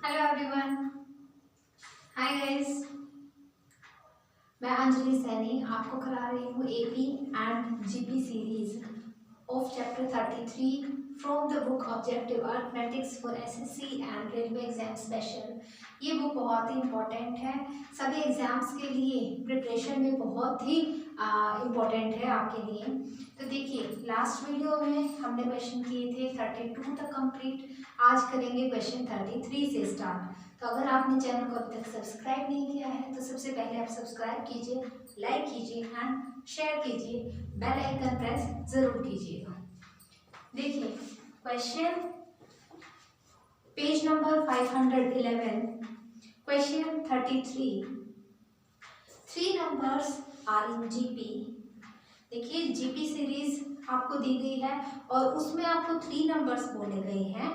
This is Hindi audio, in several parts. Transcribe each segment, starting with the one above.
Hello everyone. हाय गाइस, मैं अंजलि सैनी आपको करा रही हूँ AP and GP series of chapter 33 from the book objective arithmetics for SSC and railway exam special. ये बुक बहुत ही इम्पोर्टेंट है, सभी एग्जाम्स के लिए प्रिपरेशन में बहुत ही इम्पोर्टेंट है आपके लिए। तो देखिए, लास्ट वीडियो में हमने क्वेश्चन किए थे 32 तक कंप्लीट। आज करेंगे क्वेश्चन 33 से स्टार्ट। तो अगर आपने चैनल को अभी तक सब्सक्राइब नहीं किया है तो सबसे पहले आप सब्सक्राइब कीजिए, लाइक कीजिए एंड शेयर कीजिए, बेल आइकन प्रेस जरूर कीजिएगा। देखिए question page number 511, question 33। 3 numbers are in GP। देखिए जीपी सीरीज आपको दी गई है और उसमें आपको 3 नंबर्स बोले गए हैं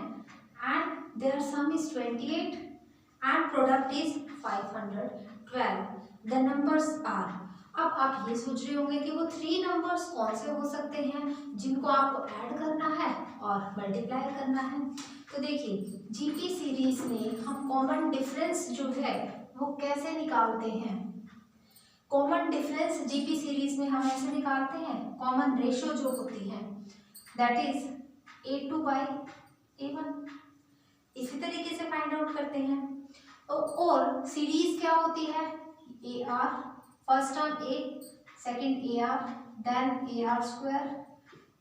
and their sum is 28 and product is 512। The numbers are. अब आप ये सोच रहे होंगे कि वो 3 नंबर्स कौन से हो सकते हैं जिनको आपको ऐड करना है और मल्टीप्लाई करना है। तो देखिए जीपी सीरीज में हम कॉमन डिफरेंस जो है वो कैसे निकालते हैं। कॉमन डिफरेंस जीपी सीरीज में हम ऐसे निकालते हैं, कॉमन रेशियो जो होती है that is A2 by A1। इसी तरीके से फाइंड आउट करते हैं। और सीरीज क्या होती है, AR, first term A, second AR, then AR square,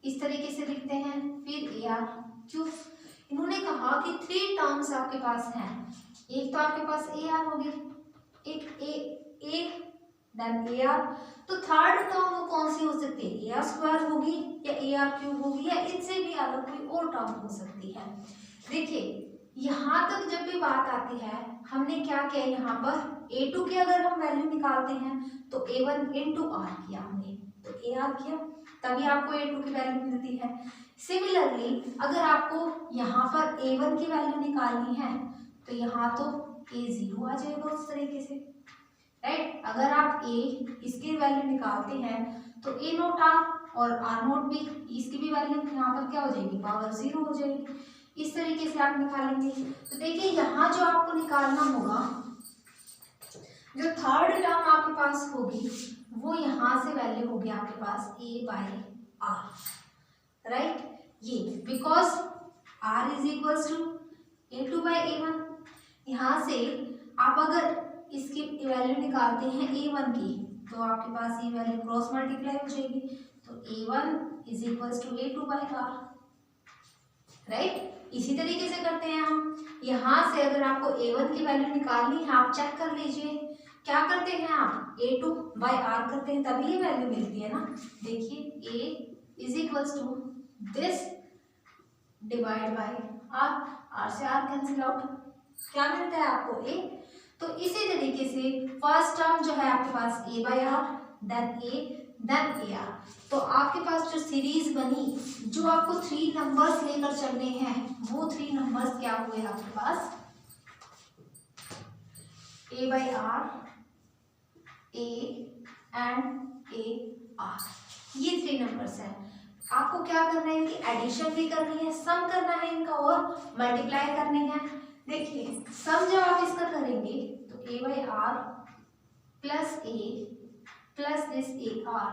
इस तरीके से लिखते हैं, फिर AR क्यूब। इन्होंने कहा कि 3 टर्म्स आपके पास हैं। एक तो आपके पास AR होगी, एक A देन AR, तो थर्ड टर्म वो कौन सी हो सकती है, AR स्क्वायर होगी या AR क्यूब होगी या इनसे भी अलग कोई और टर्म हो सकती है। देखिए यहाँ तक जब भी बात आती है, हमने क्या किया यहाँ पर A2 की अगर हम वैल्यू निकालते हैं तो A1 इंटू R किया हमने, तो AR किया, तभी आपको A2 की वैल्यू मिलती है। सिमिलरली अगर आपको यहाँ पर A1 की वैल्यू निकालनी है तो यहाँ तो A0 आ जाएगा उस तरीके से, राइट। अगर आप इसकी वैल्यू निकालते हैं तो A नोट R और R नोट भी, इसकी भी वैल्यू यहाँ पर क्या हो जाएगी, पावर 0 हो जाएगी। इस तरीके से आप निकालेंगे। तो देखिए यहाँ जो आपको निकालना होगा, जो थर्ड टर्म आपके पास होगी वो यहाँ से वैल्यू होगी आपके पास A बाई R, राइट। ये because R is equals to A2 by A1। यहाँ से आप अगर इसकी वैल्यू निकालते हैं A1 की तो आपके पास ये वैल्यू क्रॉस मल्टीप्लाई हो जाएगी, तो A1 is equals to A2 by R, right. इसी तरीके से करते हैं हम। यहाँ से अगर आपको A1 की वैल्यू निकालनी है, आप चेक कर लीजिए, क्या करते हैं आप A2 बाई R करते हैं तभी ये वैल्यू मिलती है ना। देखिए A is equals to this divide by R, R से R कैंसिल आउट, क्या मिलता है आपको A। तो इसी तरीके से फर्स्ट टर्म जो है आपके पास A by R, then A, then AR। तो आपके पास जो सीरीज बनी, जो आपको 3 नंबर्स लेकर चलने हैं, वो 3 नंबर्स क्या हुए आपके पास, A by R, A and AR, ये 3 नंबर्स हैं। आपको क्या करना है, इनकी एडिशन भी करनी है, सम करना है इनका और मल्टीप्लाई करनी है। देखिए सम जब आप इसका करेंगे तो A by R plus A plus this AR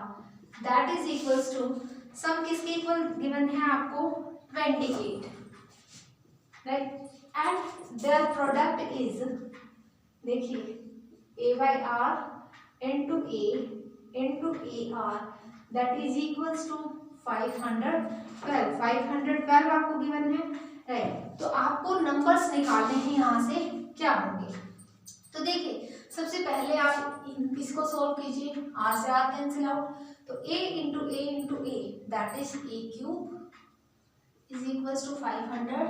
that is equals to, sum किसके इक्वल गिवन है आपको 28, right, and their product is, देखिए A by R into A into AR that is equals to 512। 512 आपको गिवन है, राइट। तो आपको नंबर्स निकालने हैं यहाँ से क्या होंगे। तो देखिए सबसे पहले आप इसको सॉल्व कीजिए, R से R कैंसिल आउट, तो A into A that is A cube is equals to 512।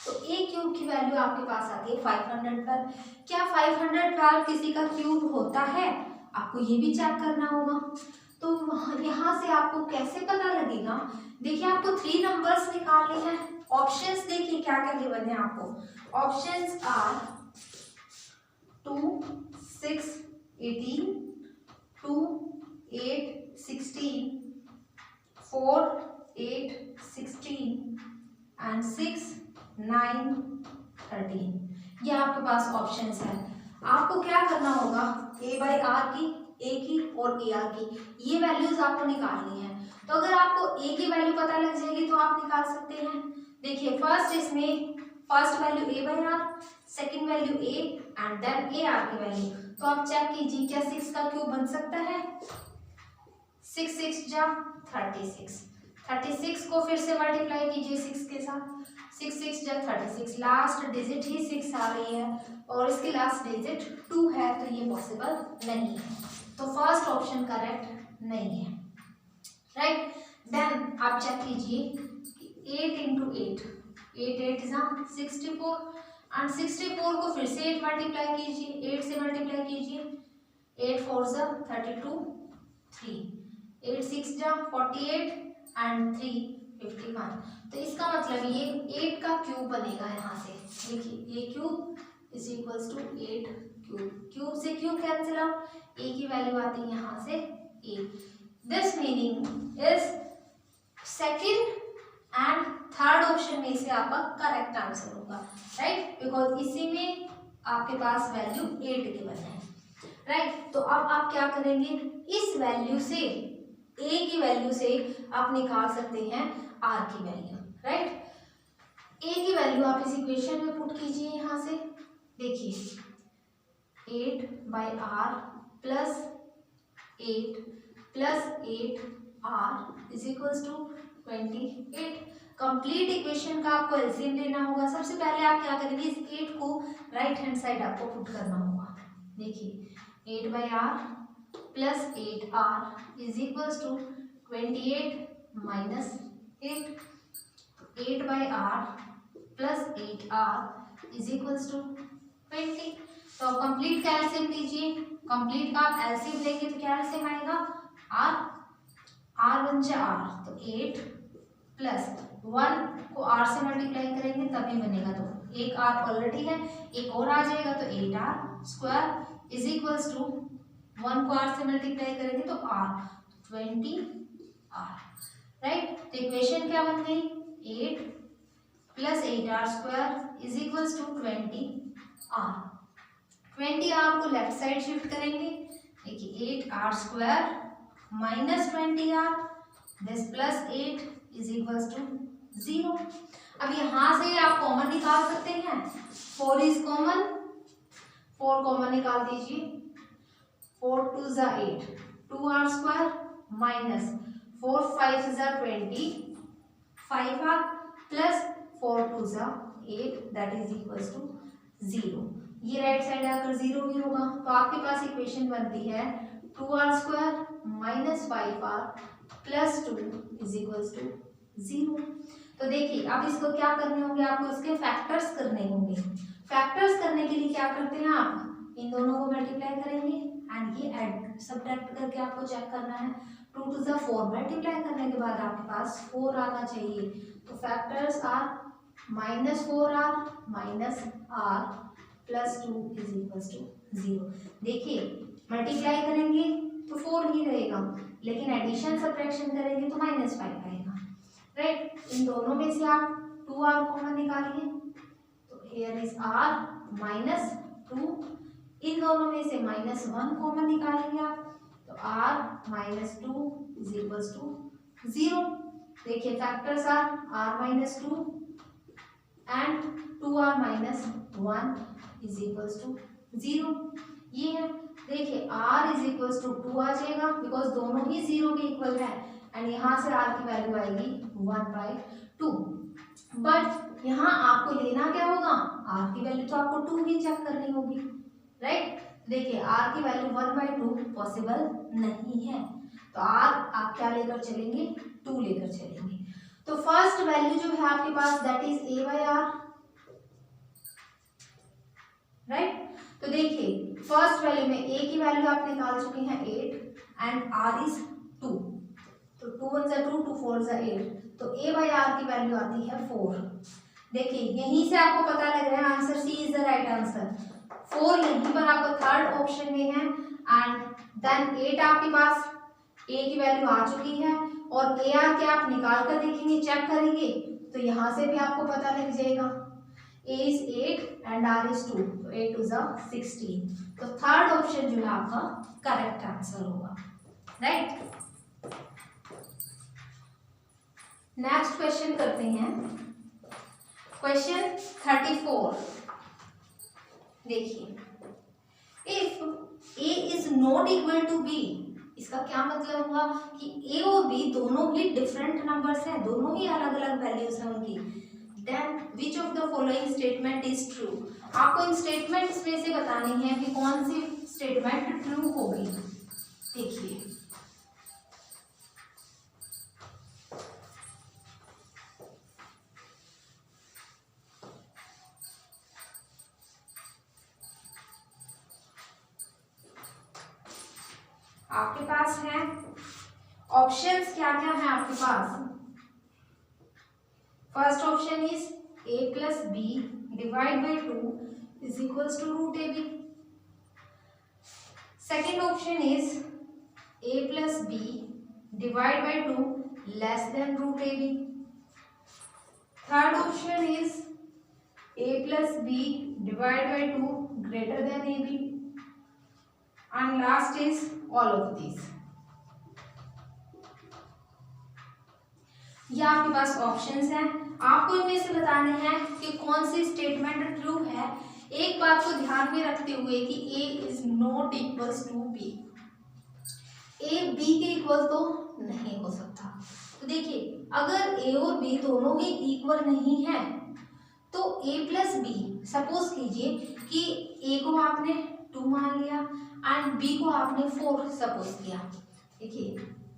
तो A क्यूब की वैल्यू आपके पास आती है 512। क्या 512 किसी का क्यूब होता है, आपको ये भी चेक करना होगा। तो यहाँ से आपको कैसे पता लगेगा, देखिए आपको 3 नंबर्स निकालने हैं। ऑप्शंस देखिए क्या क्या गिवन है आपको, ऑप्शंस आर 2 6 18, 2 8 16, 4 8 16 and 6 9 13। ये आपके पास ऑप्शंस है। आपको क्या करना होगा, a/r की, a की और ar की ये वैल्यूज आपको निकालनी है। तो अगर आपको a की वैल्यू पता लग जाएगी तो आप निकाल सकते हैं। देखिए फर्स्ट इसमें first value a/r, second value a and then ar की वैल्यू। तो आप चेक कीजिए क्या 6 का क्यूब बन सकता है। 6 6 जा 36, 36 को फिर से मल्टीप्लाई कीजिए 6 के साथ, 6 6 जा 36, लास्ट डिजिट ही 6 आ रही है और इसकी लास्ट डिजिट 2 है, तो ये पॉसिबल नहीं है। तो फर्स्ट ऑप्शन करेक्ट नहीं है, राइट। देन आप चेक कीजिए 8 इंटू 8, 8 8 जा 64 एंड 64 को फिर से 8 मल्टीप्लाई कीजिए, 8 से मल्टीप्लाई कीजिए, 8 4 जा 32, 3, 8 6 जा 48 एंड 3 51। तो इसका मतलब ये 8 का क्यूब बनेगा यहाँ से। देखिए a cube is equals to 8 cube, cube से क्यूब कैंसिल आउट, a की वैल्यू आती है यहाँ से 8। This meaning is second and third option में से आपका करेक्ट आंसर होगा, राइट, बिकॉज इसी में आपके पास वैल्यू 8 गिवन है, राइट। तो अब आप क्या करेंगे, इस वैल्यू से a की वैल्यू से आप निकाल सकते हैं r की वैल्यू, राइट। a की वैल्यू आप इस इक्वेशन में पुट कीजिए यहाँ से। देखिए 8/r plus 8 plus 8r is equals to 28। Complete equation का आपको एलसीएम लेना होगा। सबसे पहले आप क्या करेंगे, इस 8 को राइट हैंड साइड आपको पुट करना होगा। देखिए 8/r plus 8r is equals to 28 minus 8, 8/r plus 8r is equals to 20। तो कंप्लीट का एलसीएम लीजिए, कंप्लीट का आप एलसीएम लेंगे तो क्या एलसीएम आएगा, r बन जा r, तो 8 प्लस 1 को r से मल्टीप्लाई करेंगे तभी बनेगा, तो एक r ऑलरेडी है, एक और आ जाएगा तो 8r square is equals to 1 को r से मल्टीप्लाई करेंगे तो r 20r, राइट। तो इक्वेशन क्या बन गई, 8 plus 8r square is equals to 20r। 20r को लेफ्ट साइड शिफ्ट करेंगे। देखिए 8r square minus 20r, this plus 8 is equals to 0। अब यहाँ से आप कॉमन निकाल सकते हैं, 4 इज कॉमन, 4 कॉमन निकाल दीजिए, 4 2 जा 8, 2r स्क्वायर माइनस 4 5 जा 20, 5r प्लस 4 2 जा 8 दैट इज इक्वल्स टू 0। ये राइट साइड आकर 0 ही होगा, तो आपके पास इक्वेशन बनती है 2r square minus 5r plus 2 is equals to 0। तो देखिए अब इसको क्या करने होंगे, आपको इसके फैक्टर्स करने होंगे। फैक्टर्स करने के लिए क्या करते हैं, आप इन दोनों को मल्टीप्लाई करेंगे एंड ये ऐड सब्ट्रैक्ट करके आपको चेक करना है। 2 2 जा 4 मल्टीप्लाई करने के बाद आपके पास 4 आना चाहिए, तो factors are minus 4r minus r plus 2 is equals to 0। देखिए मल्टीप्लाई करेंगे तो 4 ही रहेगा, लेकिन एडिशन सब्ट्रैक्शन करेंगे तो -5 आएगा, राइट। इन दोनों में से आप 2r कॉमन निकालिए, तो हियर इज r माइनस 2, इन दोनों में से -1 कॉमन निकालेंगे आप, तो r minus 2 is equals to 0। देखिए factors are r minus 2 and 2r minus 1 is equals to 0। ये है, देखिए r इज इक्वल्स टू 2 आ जाएगा बिकॉज दोनों ही 0 के इक्वल है एंड यहाँ से r की वैल्यू आएगी 1/2। बट यहाँ आपको लेना क्या होगा, r की वैल्यू तो आपको 2 ही चेक करनी होगी, राइट। देखिए r की वैल्यू 1/2 पॉसिबल नहीं है, तो r आप क्या लेकर चलेंगे, 2 लेकर चलेंगे। तो फर्स्ट वैल्यू जो है आपके पास दैट इज a/r, राइट। तो देखिए फर्स्ट वैल्यू में a की वैल्यू आप निकाल चुके हैं 8 एंड r इज 2, तो 2 1 जा 2, 2 4 जा 8, तो a/r की वैल्यू आती है 4। देखिए यहीं से आपको पता लग रहा है answer C is the right answer. 4 यहीं पर आपको थर्ड ऑप्शन में है एंड देन 8 आपके पास a की वैल्यू आ चुकी है और ar के आप निकाल कर देखेंगे, चेक करेंगे तो यहाँ से भी आपको पता लग जाएगा। a is 8 and r is 2, तो 8 2 जा 16, तो थर्ड ऑप्शन जो है आपका करेक्ट आंसर होगा, राइट। नेक्स्ट क्वेश्चन करते हैं, क्वेश्चन 34। देखिए, if a is not equal to b, इसका क्या मतलब हुआ कि a और b दोनों ही डिफरेंट नंबर्स हैं, दोनों ही अलग अलग वैल्यूज हैं उनकी, then which of the following statement is true. आपको इन स्टेटमेंट्स में से बतानी है कि कौन सी स्टेटमेंट ट्रू होगी। देखिए, आपके पास है ऑप्शंस, क्या क्या है आपके पास। First option is a plus B divide by 2 is equals to root A B. Second option is a plus B divide by 2 less than root A B. Third option is a plus B divide by 2 greater than A B. And last is all of these। ये आपके पास ऑप्शंस हैं, आपको इनमें से बताने हैं कि कौन सी स्टेटमेंट ट्रू है। एक बात को ध्यान में रखते हुए कि a is not equals to b, a b के इक्वल तो नहीं हो सकता। तो देखिए, अगर a और b दोनों ही इक्वल नहीं है तो a प्लस बी, सपोज कीजिए कि a को आपने 2 मान लिया एंड b को आपने 4 सपोज किया। देखिए,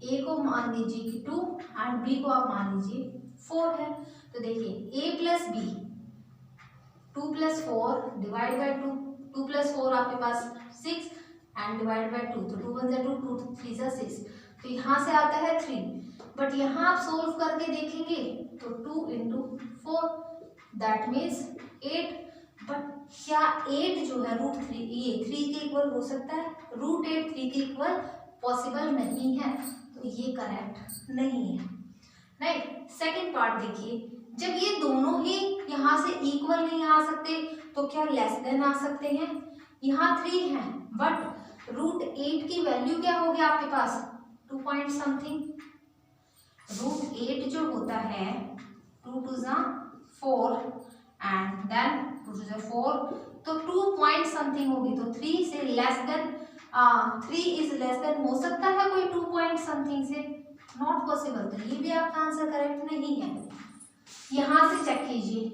a को मान लीजिए कि 2 एंड b को आप मान लीजिए 4 है, तो देखिए a plus B 2 plus 4 divide by 2, 2 plus 4 आपके पास 6 एंड डिवाइड बाई 2, तो 2 1 जा 2, 2 3 जा 6, तो यहाँ से आता है 3, बट यहाँ आप सोल्व करके देखेंगे तो 2 इंटू 4 दैट मीन्स 8, बट क्या 8 जो है रूट 3 ये 3 के इक्वल हो सकता है? रूट 8 3 के इक्वल पॉसिबल नहीं है, तो ये करेक्ट नहीं है, राइट। सेकंड पार्ट देखिए, जब ये दोनों ही यहाँ से इक्वल नहीं आ सकते तो क्या लेस देन आ सकते हैं? यहाँ 3 है बट रूट 8 की वैल्यू क्या हो गया आपके पास 2 पॉइंट समथिंग। रूट 8 जो होता है 2 2 जा 4 एंड देन 2 2 जा 4, तो 2 पॉइंट समथिंग होगी, तो 3 से less than 3 is less than हो सकता है कोई 2 पॉइंट समथिंग से? नॉट पॉसिबल, तो ये भी आपका आंसर करेक्ट नहीं है। यहाँ से चेक कीजिए,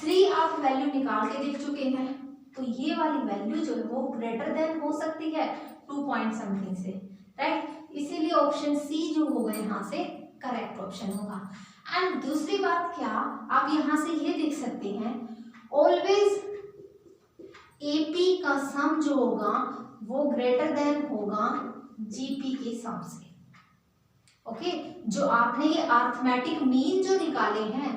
3 आप वैल्यू निकाल के देख चुके हैं, तो ये वाली वैल्यू जो है वो ग्रेटर देन हो सकती है 2 पॉइंट समथिंग से, राइट। इसीलिए ऑप्शन सी जो होगा यहाँ से करेक्ट ऑप्शन होगा। एंड दूसरी बात क्या आप यहाँ से ये देख सकते हैं, ऑलवेज एपी का सम जो होगा वो ग्रेटर देन होगा जीपी के सम से। ओके, जो आपने ये अरिथमेटिक मीन जो निकाले हैं,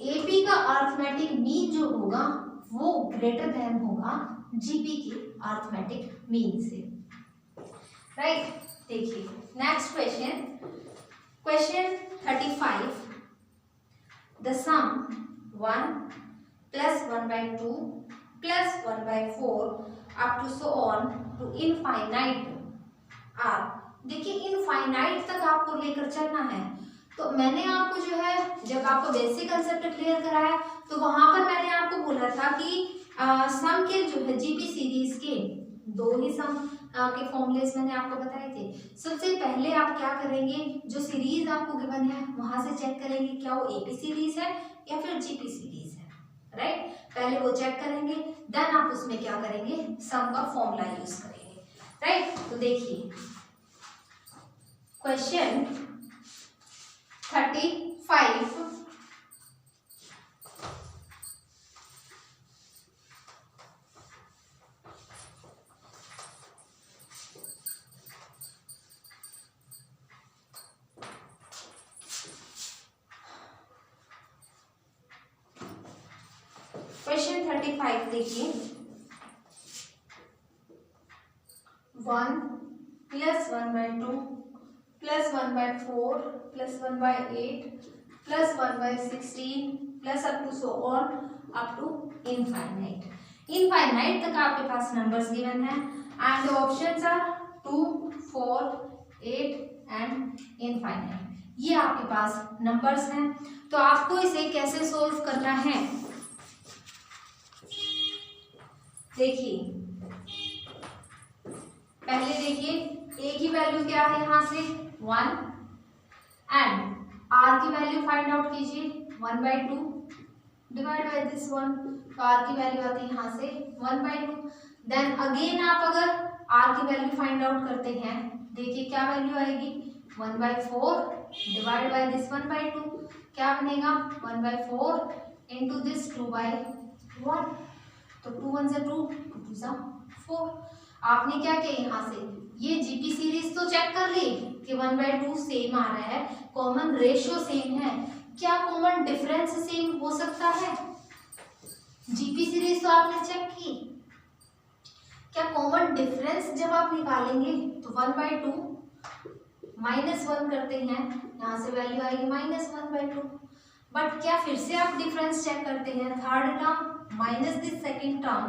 एपी का अरिथमेटिक मीन जो होगा वो ग्रेटर देन होगा जीपी के अरिथमेटिक मीन से, राइट। देखिए next question, question 35, the sum 1 plus 1/2 plus 1/4 up to so on to infinite are. देखिए इनफाइनाइट तक आपको लेकर चलना है, तो मैंने आपको जो है जब आपको बेसिक कंसेप्ट क्लियर कराया तो वहां पर मैंने आपको बोला था कि सम के जो है जीपी सीरीज के 2 ही सम के फॉर्मूलेस मैंने आपको बताए थे। सबसे पहले आप क्या करेंगे, जो सीरीज आपको गिवन है वहां से चेक करेंगे क्या वो एपी सीरीज है या फिर जीपी सीरीज है, राइट। पहले वो चेक करेंगे, देन आप उसमें क्या करेंगे, सम का फॉर्मूला यूज करेंगे, राइट। तो देखिए क्वेश्चन 35, क्वेश्चन 35 देखिए, 1 plus 1/2 plus 1/4 plus 1/8 plus 1/16 plus up to so on up to infinite. Infinite तक आपके पास नंबर्स गिवन है and the options are 2, 4, 8 and infinite. ये आपके पास नंबर्स हैं। तो आपको इसे कैसे सोल्व करना है, देखिए पहले देखिए a की वैल्यू क्या है यहाँ से 1 एंड r की वैल्यू फाइंड आउट कीजिए 1/2 डिवाइड बाय दिस 1, तो r की वैल्यू आती है यहाँ से 1/2। देन अगेन आप अगर r की वैल्यू फाइंड आउट करते हैं, देखिए क्या वैल्यू आएगी 1/4 डिवाइड बाय दिस 1/2, क्या बनेगा 1/4 इंटू दिस 2/1, तो 2 1 से 2, 2 2 से 4। आपने क्या किया यहाँ से ये जीपी सीरीज तो चेक कर ली कि 1/2 सेम आ रहा है, कॉमन रेशियो सेम है, क्या कॉमन डिफरेंस सेम हो सकता है? जीपी सीरीज तो आपने चेक की, क्या कॉमन डिफरेंस जब आप निकालेंगे तो 1/2 -1 करते हैं, यहाँ से वैल्यू आएगी -1/2। बट क्या फिर से आप डिफरेंस चेक करते हैं, third term minus this second term,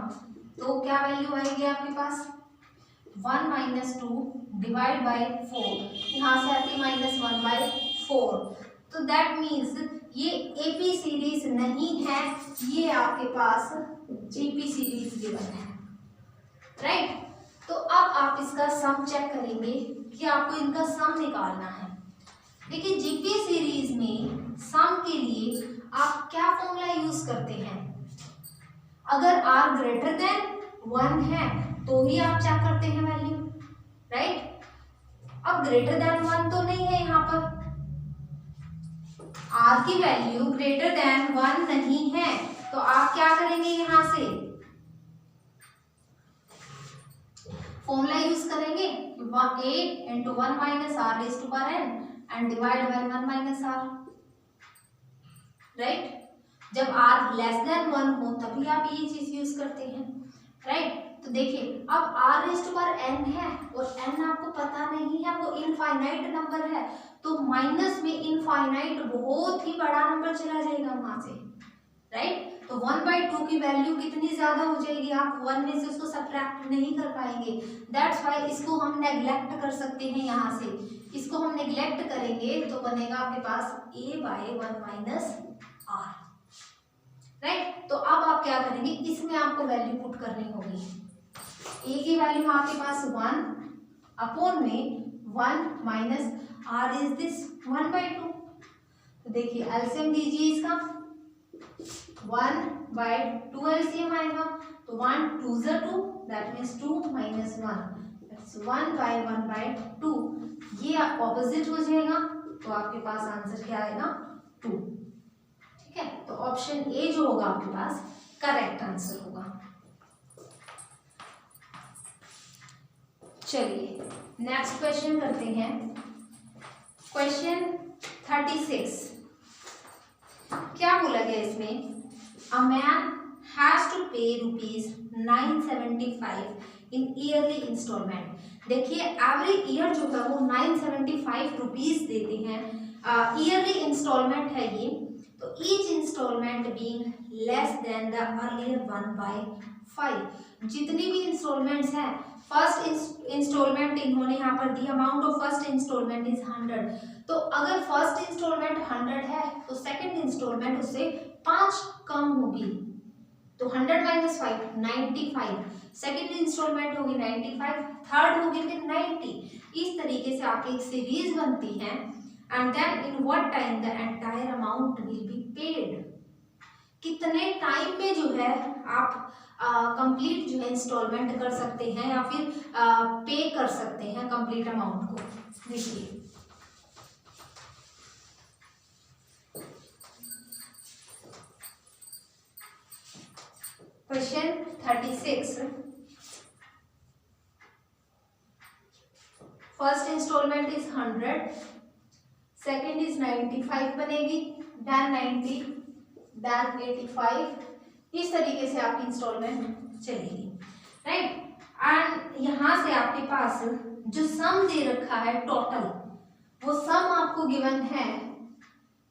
तो क्या वैल्यू आएगी आपके पास 1 - 2 डिवाइड बाय 4, यहाँ से आती है -1/4। तो दैट मीन्स ये एपी सीरीज नहीं है, ये आपके पास जीपी सीरीज गिवन है, राइट। तो अब आप इसका सम चेक करेंगे कि आपको इनका सम निकालना है। देखिए जीपी सीरीज में सम के लिए आप क्या फॉर्मूला यूज करते हैं, अगर r ग्रेटर देन 1 है तो ही आप चेक करते हैं वैल्यू, राइट। अब ग्रेटर देन 1 तो नहीं है, यहाँ पर r की वैल्यू ग्रेटर देन 1 नहीं है, तो आप क्या करेंगे, यहाँ से फॉर्मूला यूज करेंगे a into 1 minus r raised to power n and divide by 1 minus r, right. जब r लेस देन 1 हो तभी आप ये चीज यूज करते हैं, राइट। तो देखिए अब r raised to power n है और n आपको पता नहीं है, वो इनफाइनाइट नंबर है, तो माइनस में इनफाइनाइट बहुत ही बड़ा नंबर चला जाएगा वहां से, राइट। तो 1/2 की वैल्यू कितनी ज्यादा हो जाएगी, आप 1 में से उसको सब्ट्रैक्ट नहीं कर पाएंगे, दैट्स व्हाई इसको हम नेग्लेक्ट कर सकते हैं, यहाँ से इसको हम नेग्लेक्ट करेंगे तो बनेगा आपके पास a/1 - r, राइट। तो अब आप क्या करेंगे, इसमें आपको वैल्यू पुट करनी होगी, a की वैल्यू आपके पास 1 अपॉन में 1 माइनस r इज दिस 1/2। तो देखिए एलसीएम लीजिए इसका, 1/2 एलसीएम आएगा, तो 1 2 ज़ा 2 दैट मीन्स 2 - 1 दैट्स 1/1/2, ये ऑपोजिट हो जाएगा, तो आपके पास आंसर क्या आएगा 2, ठीक है। तो ऑप्शन ए जो होगा आपके पास करेक्ट आंसर होगा। चलिए नेक्स्ट क्वेश्चन करते हैं, क्वेश्चन 36। क्या बोला गया इसमें, अ मैन हैज टू पे ₹975 इन ईयरली इंस्टॉलमेंट। देखिए एवरी ईयर जो है वो 975 रुपीज देते हैं, ईयरली इंस्टॉलमेंट है ये, तो each instalment being less than the earlier 1/5। जितनी भी इंस्टॉलमेंट्स हैं, फर्स्ट इंस्टॉलमेंट इन्होंने यहाँ पर दी, amount of first instalment is 100, तो अगर फर्स्ट इंस्टॉलमेंट 100 है तो सेकंड इंस्टॉलमेंट उससे 5 कम होगी, तो 100 - 5 95, सेकंड इंस्टॉलमेंट होगी 95, थर्ड होगी फिर 90। इस तरीके से आपकी एक सीरीज बनती है and then in what time the entire amount will be paid. कितने टाइम में जो है आप कंप्लीट जो है इंस्टॉलमेंट कर सकते हैं या फिर पे कर सकते हैं कंप्लीट अमाउंट को। देखिए question 36, first instalment is 100, second is 95 बनेगी, देन 90, देन 85, इस तरीके से आपकी इंस्टॉलमेंट चलेगी, राइट। एंड यहाँ से आपके पास जो सम दे रखा है टोटल, वो सम आपको गिवन है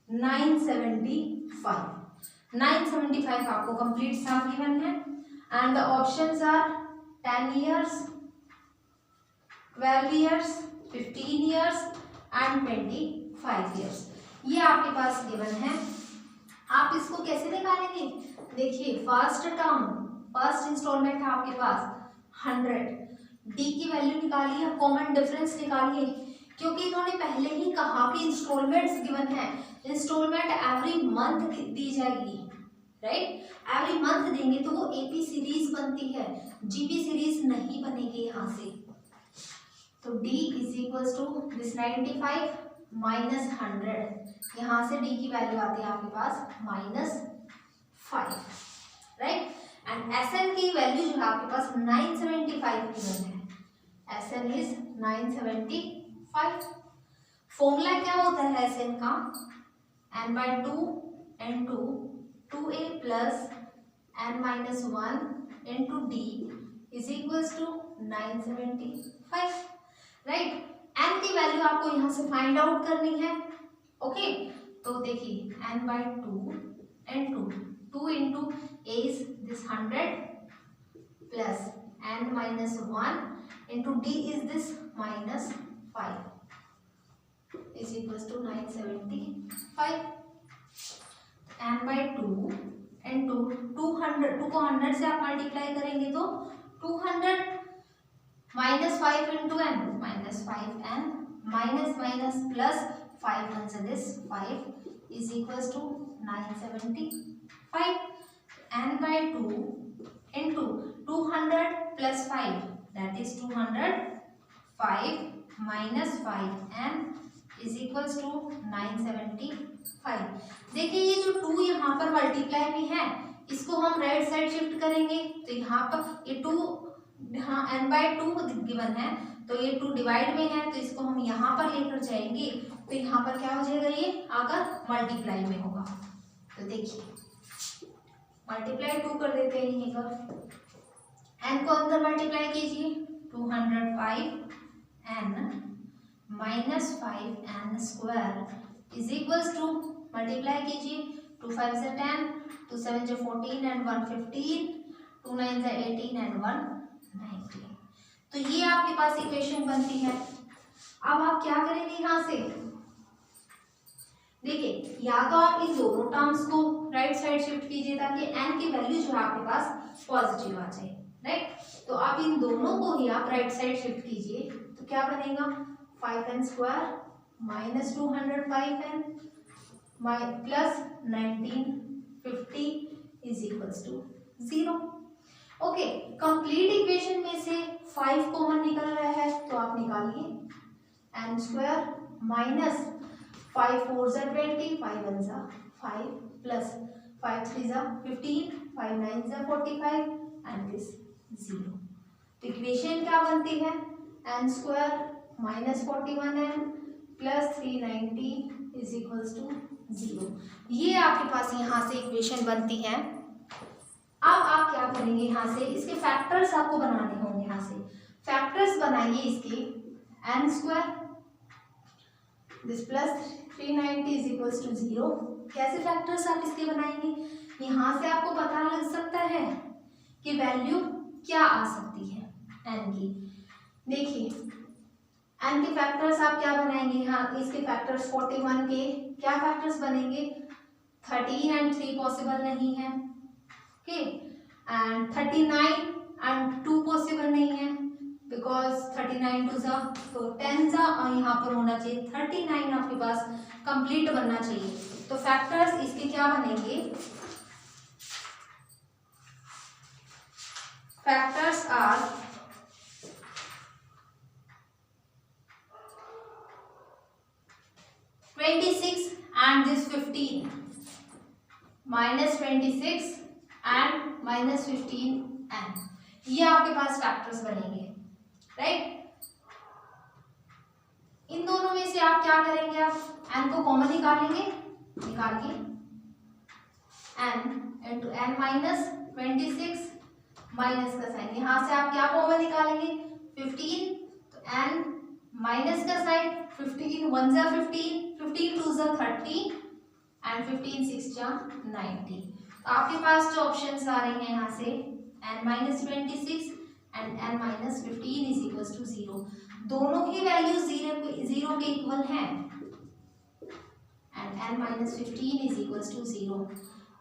975। 975 आपको कंप्लीट सम गिवन है and the options are 10 years, 12 years, 15 years and 25 years। ये आपके पास गिवन है। आप इसको कैसे निकालेंगे? देखिए फर्स्ट टर्म, फर्स्ट इंस्टॉलमेंट है आपके पास 100, डी की वैल्यू निकालिए, कॉमन डिफरेंस निकालिए, क्योंकि इन्होंने पहले ही कहा कि इंस्टॉलमेंट्स गिवन है, इंस्टॉलमेंट एवरी मंथ दी जाएगी, राइट? एवरी मंथ देंगे तो वो एपी सीरीज बनती है, जीपी सीरीज नहीं बनेगी यहाँ से। तो D is equal to this 95 minus 100, यहाँ से D की वैल्यू आती है आपके पास -5, राइट? एंड SN की वैल्यू जो है आपके पास 975 गिवन है, SN इज 975। फॉर्मूला क्या होता है SN का? n/2 into 2a plus n-1 into D is equals to 975, right? n की वैल्यू आपको यहाँ से फाइंड आउट करनी है, ओके? तो देखिए n/2 into 2 into a is this 100 plus n-1 into D is this -5 is equals to 975। n/2 into 200, 2 को 100 से आप मल्टीप्लाई करेंगे तो 200 -5 into n -5n minus plus 5 ones this 5 is equals to 975। n/2 into 200 plus 5 that is 200, 5 minus 5n is equals to 975। देखिए ये जो 2 यहाँ पर मल्टीप्लाई में है, इसको हम राइट साइड शिफ्ट करेंगे तो यहाँ पर ये 2, यहाँ n/2 गिवन है तो ये 2 डिवाइड में है, तो इसको हम यहाँ पर लेकर जाएंगे तो यहाँ पर क्या हो जाएगा, ये आकर मल्टीप्लाई में होगा। तो देखिए मल्टीप्लाई 2 कर देते हैं यहीं पर, n को अंदर मल्टीप्लाई कीजिए 205n -5n square is equals to, multiply कीजिए 2 5 से 10, 2 7 से 14 एंड 1 15, 2 9 से 18 एंड 1 19। तो ये आपके पास इक्वेशन बनती है। अब आप क्या करेंगे यहाँ से? देखिए या तो आप इन दोनों टर्म्स को राइट साइड शिफ्ट कीजिए ताकि n की वैल्यू जो है आपके पास पॉजिटिव आ जाए, राइट? तो आप इन दोनों को ही आप राइट साइड शिफ्ट कीजिए तो क्या बनेगा, 5n square minus 205n plus 1950 is equals to 0। Okay, complete equation में से 5 कॉमन निकल रहा है तो आप निकालिए n स्क्वायर माइनस 5 4 जा 20, 5 1 जा 5 प्लस 5 3 जा 15, 5 9 जा 45 एंड दिस 0। तो इक्वेशन क्या बनती है, n square minus 41n plus 390 is equals to 0। ये आपके पास यहाँ से इक्वेशन बनती है। अब आप क्या करेंगे, यहाँ से इसके फैक्टर्स आपको बनाने होंगे। यहाँ से फैक्टर्स बनाइए इसके, n square this plus 390 is equals to 0। कैसे फैक्टर्स आप इसके बनाएंगे, यहाँ से आपको पता लग सकता है कि वैल्यू क्या आ सकती है n की। देखिए n के फैक्टर्स आप क्या बनाएंगे, यहाँ इसके फैक्टर्स 41 के क्या फैक्टर्स बनेंगे, 13 एंड 3 पॉसिबल नहीं है, ओके, एंड 39 एंड 2 पॉसिबल नहीं है बिकॉज 39 टू जा तो 10 जा और यहाँ पर होना चाहिए 39 आपके पास कंप्लीट बनना चाहिए। तो फैक्टर्स इसके क्या बनेंगे, factors are -26 and this 15 -26 and -15n, ये आपके पास फैक्टर्स बनेंगे, राइट? इन दोनों में से आप क्या करेंगे, आप n को कॉमन निकालेंगे, निकालिए n into n minus 26 minus का साइन, यहाँ से आप क्या कॉमन निकालेंगे 15, तो n माइनस का साइन 15 1 जा 15, 15 2 जा 30 एंड 15 6 जा 90। तो आपके पास जो ऑप्शंस आ रहे हैं यहाँ से n-26 and n-15 is equal to 0। दोनों की वैल्यू जीरो के इक्वल हैं and n-15 is equal to 0।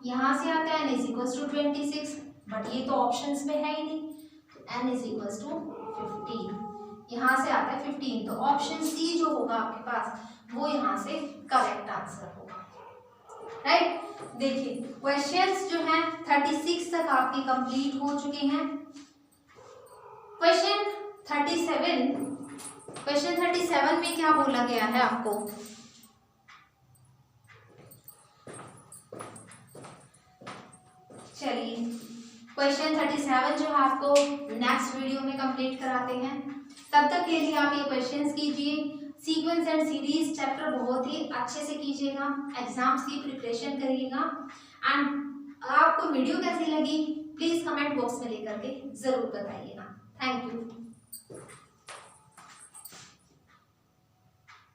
यहाँ से आता है n is equal to 26, but ये तो ऑप्शंस में है ही नहीं, तो n इज इक्वल टू 15। यहाँ से आता है 15, तो ऑप्शन सी जो होगा आपके पास वो यहाँ से करेक्ट आंसर होगा, राइट। देखिए क्वेश्चंस जो हैं 36 तक आपके कंप्लीट हो चुके हैं। क्वेश्चन 37 में क्या बोला गया है आपको, चलिए क्वेश्चन 37 जो है आपको नेक्स्ट वीडियो में कंप्लीट कराते हैं। तब तक के लिए आप ये क्वेश्चंस कीजिए। सीक्वेंस एंड सीरीज चैप्टर बहुत ही अच्छे से कीजिएगा, एग्जाम्स की प्रिपरेशन करिएगा। एंड आपको वीडियो कैसी लगी प्लीज कमेंट बॉक्स में लेकर के जरूर बताइएगा। Thank you.